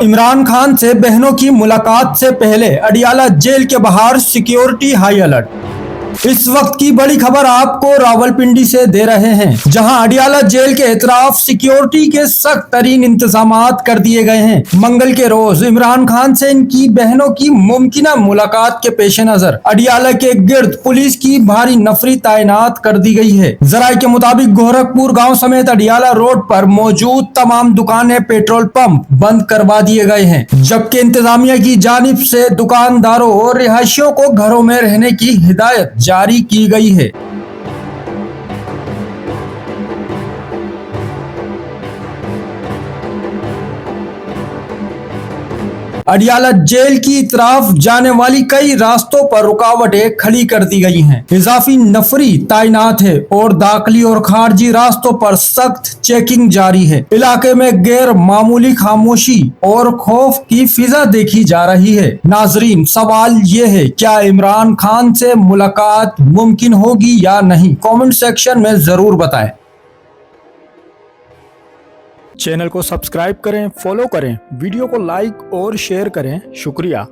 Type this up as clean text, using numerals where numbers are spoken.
इमरान खान से बहनों की मुलाकात से पहले अडियाला जेल के बाहर सिक्योरिटी हाई अलर्ट। इस वक्त की बड़ी खबर आपको रावलपिंडी से दे रहे हैं, जहां अडियाला जेल के एतराफ सिक्योरिटी के सख्त तरीन इंतजामात कर दिए गए हैं। मंगल के रोज इमरान खान से इनकी बहनों की मुमकिना मुलाकात के पेश नजर अडियाला के गिर्द पुलिस की भारी नफरी तैनात कर दी गई है। जराये के मुताबिक गोरखपुर गांव समेत अडियाला रोड पर मौजूद तमाम दुकानें, पेट्रोल पंप बंद करवा दिए गए हैं, जबकि इंतजामिया की जानिब से दुकानदारों और रिहायशियों को घरों में रहने की हिदायत जारी की गई है। अडियाला जेल की तरफ जाने वाली कई रास्तों पर रुकावटें खड़ी कर दी गई हैं। इजाफी नफरी तैनात है और दाखिली और खारजी रास्तों पर सख्त चेकिंग जारी है। इलाके में गैर मामूली खामोशी और खौफ की फिजा देखी जा रही है। नाजरीन, सवाल ये है, क्या इमरान खान से मुलाकात मुमकिन होगी या नहीं? कमेंट सेक्शन में जरूर बताएं। चैनल को सब्सक्राइब करें, फॉलो करें, वीडियो को लाइक और शेयर करें। शुक्रिया।